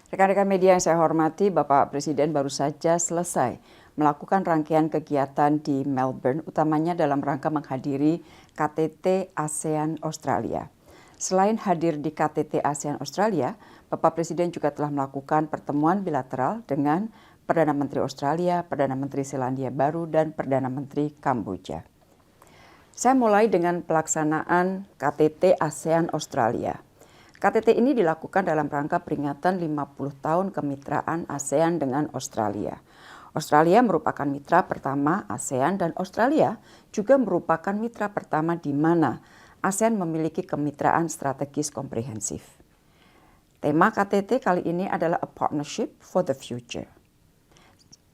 Rekan-rekan media yang saya hormati, Bapak Presiden baru saja selesai melakukan rangkaian kegiatan di Melbourne, utamanya dalam rangka menghadiri KTT ASEAN Australia. Selain hadir di KTT ASEAN Australia, Bapak Presiden juga telah melakukan pertemuan bilateral dengan Perdana Menteri Australia, Perdana Menteri Selandia Baru, dan Perdana Menteri Kamboja. Saya mulai dengan pelaksanaan KTT ASEAN Australia. KTT ini dilakukan dalam rangka peringatan 50 tahun kemitraan ASEAN dengan Australia. Australia merupakan mitra pertama ASEAN dan Australia juga merupakan mitra pertama di mana ASEAN memiliki kemitraan strategis komprehensif. Tema KTT kali ini adalah A Partnership for the Future.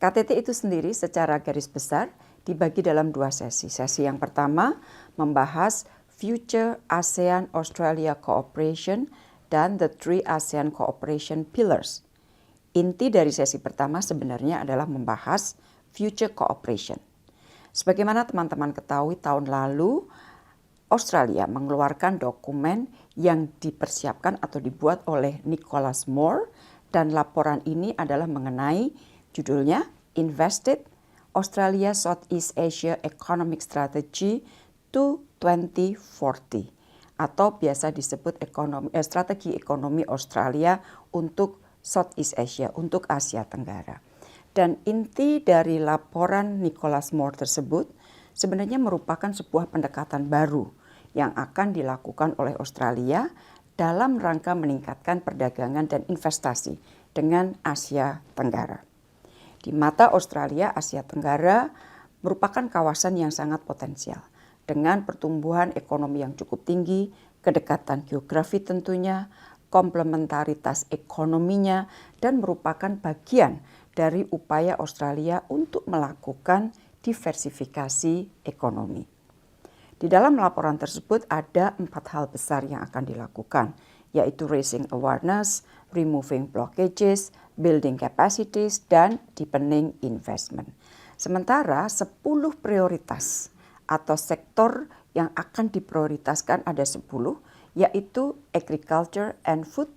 KTT itu sendiri secara garis besar dibagi dalam dua sesi. Sesi yang pertama membahas Future ASEAN-Australia Cooperation dan the Three ASEAN Cooperation Pillars. Inti dari sesi pertama sebenarnya adalah membahas Future Cooperation. Sebagaimana teman-teman ketahui, tahun lalu Australia mengeluarkan dokumen yang dipersiapkan atau dibuat oleh Nicholas Moore, dan laporan ini adalah mengenai judulnya Invested Australia Southeast Asia Economic Strategy to 2040 atau biasa disebut strategi ekonomi Australia untuk Southeast Asia, untuk Asia Tenggara. Dan inti dari laporan Nicholas Moore tersebut sebenarnya merupakan sebuah pendekatan baru yang akan dilakukan oleh Australia dalam rangka meningkatkan perdagangan dan investasi dengan Asia Tenggara. Di mata Australia, Asia Tenggara merupakan kawasan yang sangat potensial dengan pertumbuhan ekonomi yang cukup tinggi, kedekatan geografi tentunya, komplementaritas ekonominya, dan merupakan bagian dari upaya Australia untuk melakukan diversifikasi ekonomi. Di dalam laporan tersebut ada 4 hal besar yang akan dilakukan, yaitu raising awareness, removing blockages, building capacities, dan deepening investment. Sementara 10 prioritas atau sektor yang akan diprioritaskan ada 10, yaitu agriculture and food,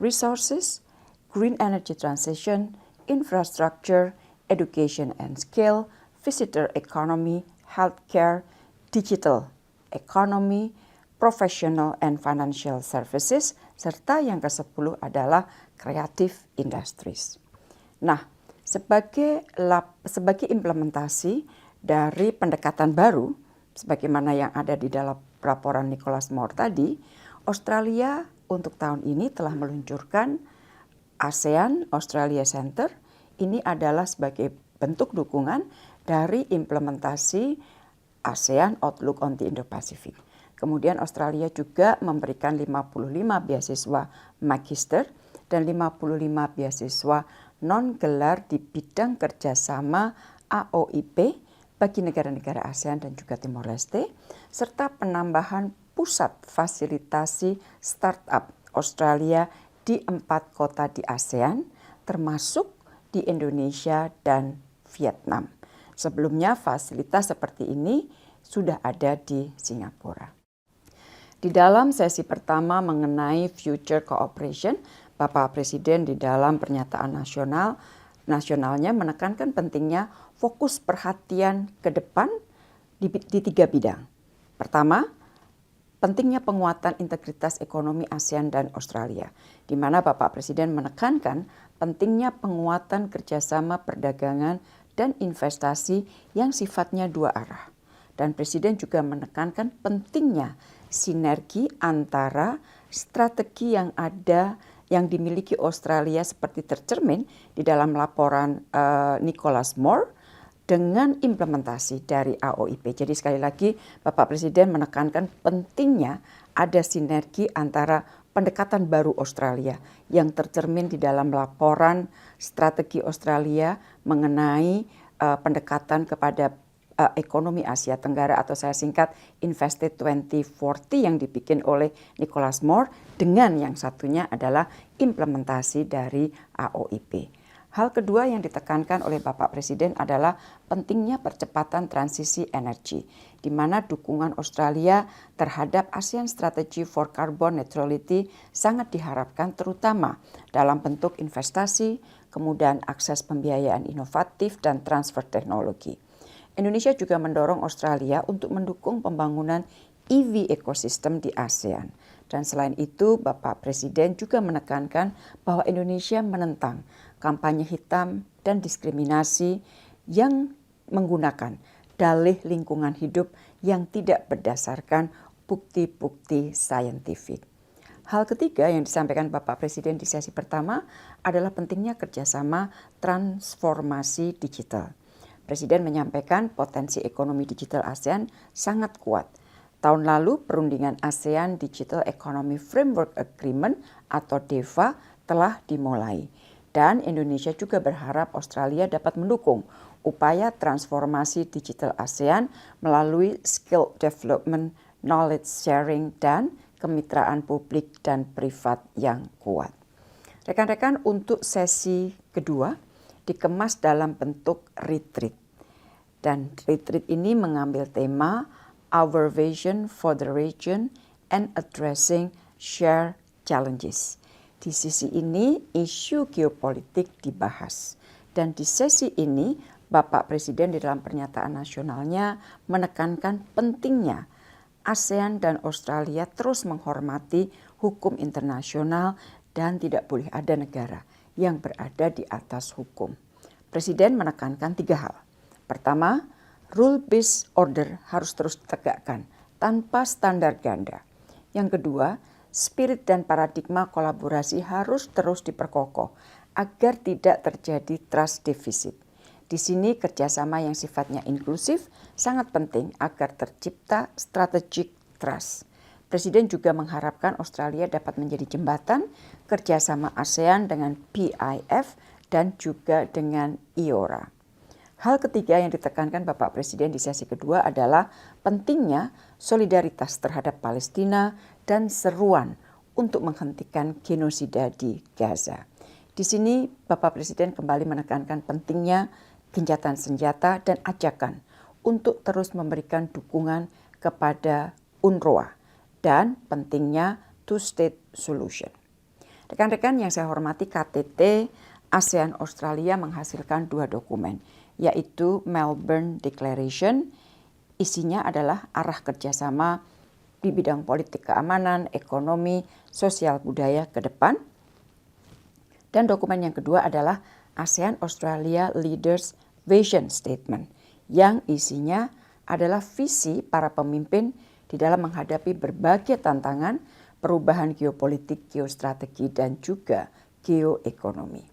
resources, green energy transition, infrastructure, education and skill, visitor economy, healthcare, digital economy, professional and financial services, serta yang ke-10 adalah creative industries. Nah, sebagai implementasi dari pendekatan baru, sebagaimana yang ada di dalam laporan Nicholas Moore tadi, Australia untuk tahun ini telah meluncurkan ASEAN Australia Center. Ini adalah sebagai bentuk dukungan dari implementasi ASEAN Outlook on the Indo-Pacific. Kemudian Australia juga memberikan 55 beasiswa magister dan 55 beasiswa non-gelar di bidang kerjasama AOIP bagi negara-negara ASEAN dan juga Timor Leste, serta penambahan pusat fasilitasi startup Australia di 4 kota di ASEAN, termasuk di Indonesia dan Vietnam. Sebelumnya fasilitas seperti ini sudah ada di Singapura. Di dalam sesi pertama mengenai Future Cooperation, Bapak Presiden di dalam pernyataan nasionalnya menekankan pentingnya fokus perhatian ke depan di 3 bidang. Pertama, pentingnya penguatan integritas ekonomi ASEAN dan Australia, di mana Bapak Presiden menekankan pentingnya penguatan kerjasama perdagangan dan investasi yang sifatnya dua arah. Dan Presiden juga menekankan pentingnya sinergi antara strategi yang ada yang dimiliki Australia seperti tercermin di dalam laporan Nicholas Moore dengan implementasi dari AOIP. Jadi sekali lagi Bapak Presiden menekankan pentingnya ada sinergi antara pendekatan baru Australia yang tercermin di dalam laporan strategi Australia mengenai pendekatan kepada ekonomi Asia Tenggara atau saya singkat Invested 2040 yang dibikin oleh Nicholas Moore, dengan yang satunya adalah implementasi dari AOIP. Hal kedua yang ditekankan oleh Bapak Presiden adalah pentingnya percepatan transisi energi, di mana dukungan Australia terhadap ASEAN Strategy for Carbon Neutrality sangat diharapkan terutama dalam bentuk investasi, kemudian akses pembiayaan inovatif dan transfer teknologi. Indonesia juga mendorong Australia untuk mendukung pembangunan EV ekosistem di ASEAN. Dan selain itu, Bapak Presiden juga menekankan bahwa Indonesia menentang kampanye hitam dan diskriminasi yang menggunakan dalih lingkungan hidup yang tidak berdasarkan bukti-bukti saintifik. Hal ketiga yang disampaikan Bapak Presiden di sesi pertama adalah pentingnya kerjasama transformasi digital. Presiden menyampaikan potensi ekonomi digital ASEAN sangat kuat. Tahun lalu, perundingan ASEAN Digital Economy Framework Agreement atau DEFA telah dimulai. Dan Indonesia juga berharap Australia dapat mendukung upaya transformasi digital ASEAN melalui skill development, knowledge sharing, dan kemitraan publik dan privat yang kuat. Rekan-rekan, untuk sesi kedua dikemas dalam bentuk retreat. Dan retreat ini mengambil tema Our Vision for the Region and Addressing Shared Challenges. Di sisi ini isu geopolitik dibahas. Dan di sesi ini Bapak Presiden di dalam pernyataan nasionalnya menekankan pentingnya ASEAN dan Australia terus menghormati hukum internasional dan tidak boleh ada negara yang berada di atas hukum. Presiden menekankan 3 hal. Pertama, rule-based order harus terus ditegakkan tanpa standar ganda. Yang kedua, spirit dan paradigma kolaborasi harus terus diperkokoh agar tidak terjadi trust deficit. Di sini kerjasama yang sifatnya inklusif sangat penting agar tercipta strategic trust. Presiden juga mengharapkan Australia dapat menjadi jembatan kerjasama ASEAN dengan PIF dan juga dengan IORA. Hal ketiga yang ditekankan Bapak Presiden di sesi kedua adalah pentingnya solidaritas terhadap Palestina dan seruan untuk menghentikan genosida di Gaza. Di sini Bapak Presiden kembali menekankan pentingnya gencatan senjata dan ajakan untuk terus memberikan dukungan kepada UNRWA dan pentingnya two-state solution. Rekan-rekan yang saya hormati, KTT ASEAN Australia menghasilkan 2 dokumen, yaitu Melbourne Declaration, isinya adalah arah kerjasama di bidang politik keamanan, ekonomi, sosial budaya ke depan. Dan dokumen yang kedua adalah ASEAN Australia Leaders Vision Statement, yang isinya adalah visi para pemimpin di dalam menghadapi berbagai tantangan, perubahan geopolitik, geostrategi, dan juga geoekonomi.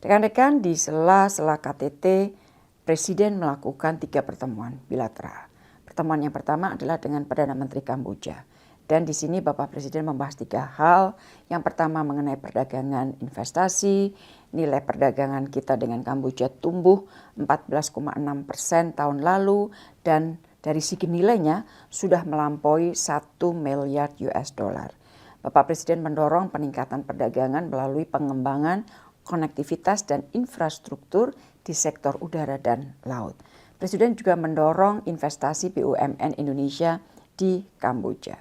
Rekan-rekan, di sela-sela KTT, Presiden melakukan 3 pertemuan bilateral. Pertemuan yang pertama adalah dengan Perdana Menteri Kamboja. Dan di sini Bapak Presiden membahas 3 hal. Yang pertama mengenai perdagangan investasi. Nilai perdagangan kita dengan Kamboja tumbuh 14,6% tahun lalu. Dan dari segi nilainya sudah melampaui 1 miliar US dollar. Bapak Presiden mendorong peningkatan perdagangan melalui pengembangan konektivitas dan infrastruktur di sektor udara dan laut. Presiden juga mendorong investasi BUMN Indonesia di Kamboja.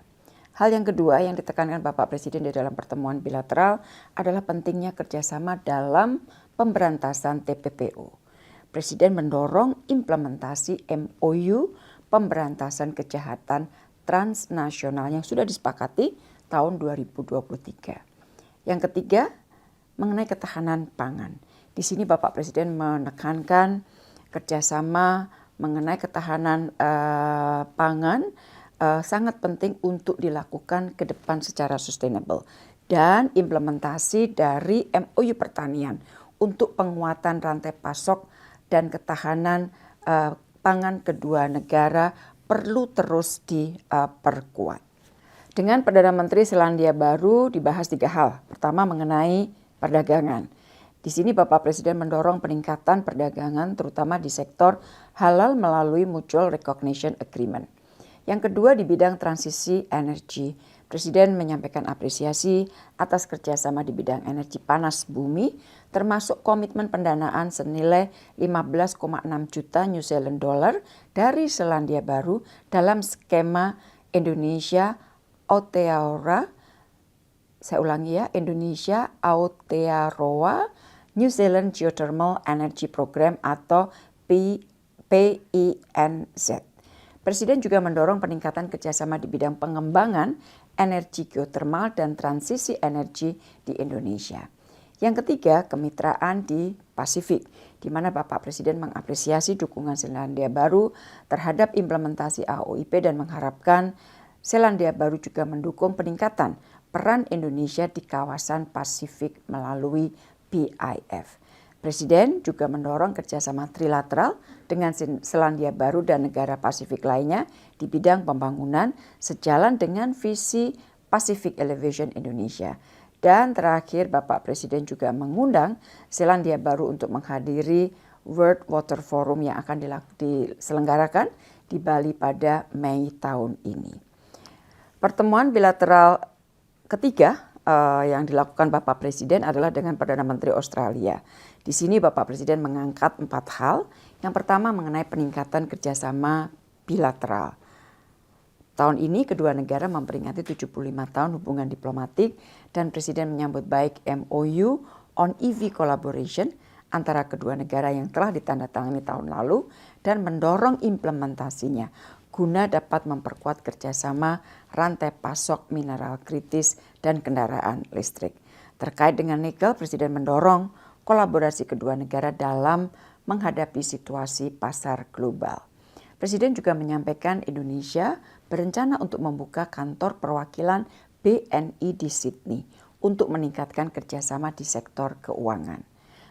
Hal yang kedua yang ditekankan Bapak Presiden di dalam pertemuan bilateral adalah pentingnya kerjasama dalam pemberantasan TPPO. Presiden mendorong implementasi MOU pemberantasan kejahatan transnasional yang sudah disepakati tahun 2023. Yang ketiga, mengenai ketahanan pangan. Di sini Bapak Presiden menekankan kerjasama mengenai ketahanan pangan sangat penting untuk dilakukan ke depan secara sustainable. Dan implementasi dari MOU pertanian untuk penguatan rantai pasok dan ketahanan pangan kedua negara perlu terus diperkuat. Dengan Perdana Menteri Selandia Baru dibahas 3 hal. Pertama mengenai perdagangan. Di sini Bapak Presiden mendorong peningkatan perdagangan terutama di sektor halal melalui Mutual Recognition Agreement. Yang kedua di bidang transisi energi. Presiden menyampaikan apresiasi atas kerjasama di bidang energi panas bumi, termasuk komitmen pendanaan senilai 15,6 juta New Zealand dollar dari Selandia Baru dalam skema Indonesia Aotearoa, saya ulangi ya, Indonesia Aotearoa New Zealand Geothermal Energy Program atau PINZ. Presiden juga mendorong peningkatan kerjasama di bidang pengembangan energi geotermal dan transisi energi di Indonesia. Yang ketiga, kemitraan di Pasifik, di mana Bapak Presiden mengapresiasi dukungan Selandia Baru terhadap implementasi AOIP dan mengharapkan Selandia Baru juga mendukung peningkatan peran Indonesia di kawasan Pasifik melalui PIF. Presiden juga mendorong kerjasama trilateral dengan Selandia Baru dan negara Pasifik lainnya di bidang pembangunan sejalan dengan visi Pacific Elevation Indonesia. Dan terakhir, Bapak Presiden juga mengundang Selandia Baru untuk menghadiri World Water Forum yang akan diselenggarakan di Bali pada Mei tahun ini. Pertemuan bilateral ketiga yang dilakukan Bapak Presiden adalah dengan Perdana Menteri Australia. Di sini Bapak Presiden mengangkat 4 hal. Yang pertama mengenai peningkatan kerjasama bilateral. Tahun ini kedua negara memperingati 75 tahun hubungan diplomatik dan Presiden menyambut baik MOU on EV collaboration antara kedua negara yang telah ditandatangani tahun lalu dan mendorong implementasinya guna dapat memperkuat kerjasama rantai pasok mineral kritis dan kendaraan listrik. Terkait dengan nikel, Presiden mendorong kolaborasi kedua negara dalam menghadapi situasi pasar global. Presiden juga menyampaikan Indonesia berencana untuk membuka kantor perwakilan BNI di Sydney untuk meningkatkan kerjasama di sektor keuangan.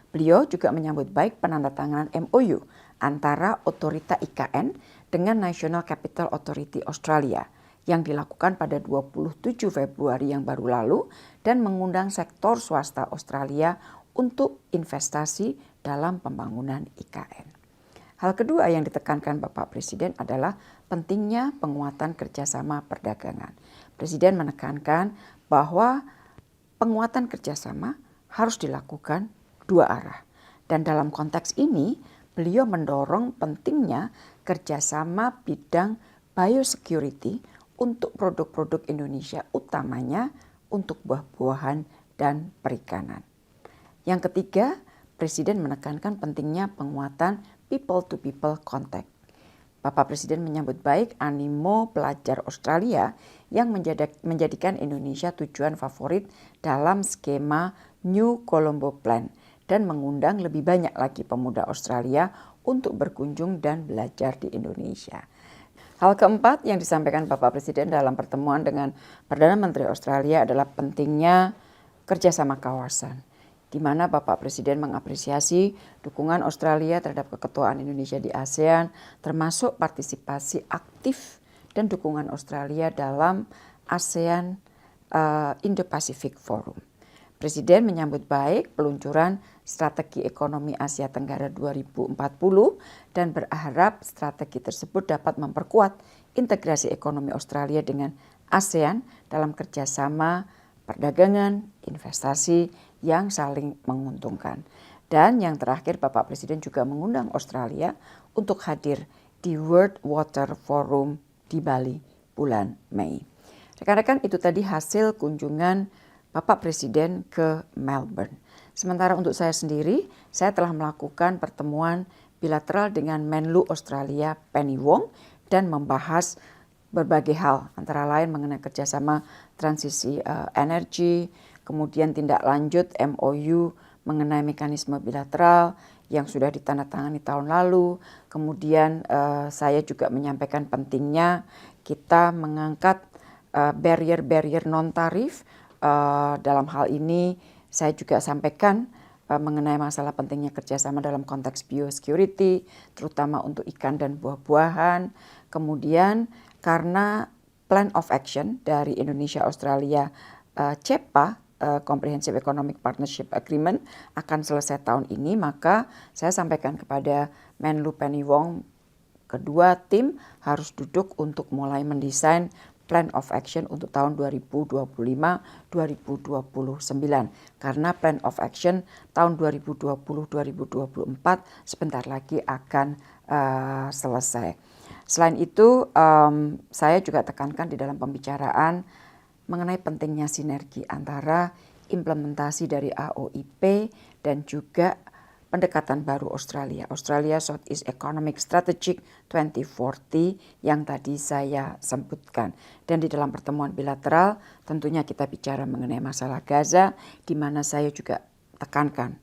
Beliau juga menyambut baik penandatanganan MOU antara otorita IKN dengan National Capital Authority Australia yang dilakukan pada 27 Februari yang baru lalu dan mengundang sektor swasta Australia untuk investasi dalam pembangunan IKN. Hal kedua yang ditekankan Bapak Presiden adalah pentingnya penguatan kerjasama perdagangan. Presiden menekankan bahwa penguatan kerjasama harus dilakukan dua arah. Dan dalam konteks ini, beliau mendorong pentingnya kerjasama bidang biosecurity untuk produk-produk Indonesia, utamanya untuk buah-buahan dan perikanan. Yang ketiga, Presiden menekankan pentingnya penguatan people-to-people contact. Bapak Presiden menyambut baik animo pelajar Australia yang menjadikan Indonesia tujuan favorit dalam skema New Colombo Plan dan mengundang lebih banyak lagi pemuda Australia untuk berkunjung dan belajar di Indonesia. Hal keempat yang disampaikan Bapak Presiden dalam pertemuan dengan Perdana Menteri Australia adalah pentingnya kerjasama kawasan, di mana Bapak Presiden mengapresiasi dukungan Australia terhadap keketuaan Indonesia di ASEAN, termasuk partisipasi aktif dan dukungan Australia dalam ASEAN Indo-Pacific Forum. Presiden menyambut baik peluncuran Strategi Ekonomi Asia Tenggara 2040 dan berharap strategi tersebut dapat memperkuat integrasi ekonomi Australia dengan ASEAN dalam kerjasama perdagangan, investasi yang saling menguntungkan. Dan yang terakhir, Bapak Presiden juga mengundang Australia untuk hadir di World Water Forum di Bali bulan Mei. Rekan-rekan, itu tadi hasil kunjungan Bapak Presiden ke Melbourne. Sementara untuk saya sendiri, saya telah melakukan pertemuan bilateral dengan Menlu Australia Penny Wong dan membahas berbagai hal, antara lain mengenai kerjasama transisi energi, kemudian tindak lanjut MOU mengenai mekanisme bilateral yang sudah ditandatangani tahun lalu. Kemudian saya juga menyampaikan pentingnya kita mengangkat barrier-barrier non-tarif. Dalam hal ini saya juga sampaikan mengenai masalah pentingnya kerjasama dalam konteks biosecurity, terutama untuk ikan dan buah-buahan. Kemudian karena Plan of Action dari Indonesia Australia CEPA, Comprehensive Economic Partnership Agreement, akan selesai tahun ini, maka saya sampaikan kepada Menlu Penny Wong, kedua tim harus duduk untuk mulai mendesain Plan of Action untuk tahun 2025-2029. Karena Plan of Action tahun 2020-2024 sebentar lagi akan selesai. Selain itu, saya juga tekankan di dalam pembicaraan mengenai pentingnya sinergi antara implementasi dari AOIP dan juga pendekatan baru Australia Southeast Economic Strategic 2040 yang tadi saya sebutkan. Dan di dalam pertemuan bilateral tentunya kita bicara mengenai masalah Gaza, di mana saya juga tekankan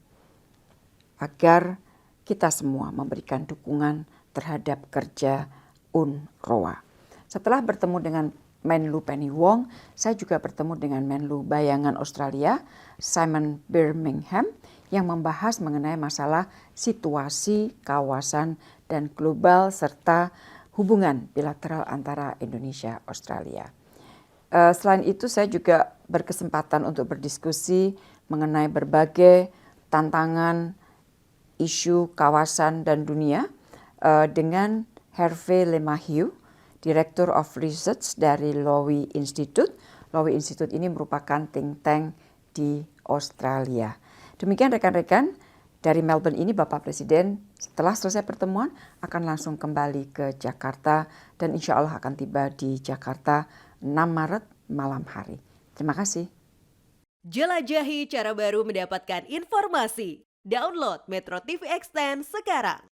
agar kita semua memberikan dukungan terhadap kerja UNRWA. Setelah bertemu dengan Menlu Penny Wong, saya juga bertemu dengan Menlu Bayangan Australia, Simon Birmingham, yang membahas mengenai masalah situasi kawasan dan global serta hubungan bilateral antara Indonesia dan Australia. Selain itu saya juga berkesempatan untuk berdiskusi mengenai berbagai tantangan isu kawasan dan dunia dengan Hervé Lemahieu, Director of Research dari Lowy Institute. Lowy Institute ini merupakan think tank di Australia. Demikian rekan-rekan, dari Melbourne ini Bapak Presiden setelah selesai pertemuan akan langsung kembali ke Jakarta dan insya Allah akan tiba di Jakarta 6 Maret malam hari. Terima kasih. Jelajahi cara baru mendapatkan informasi. Download Metro TV Extend sekarang.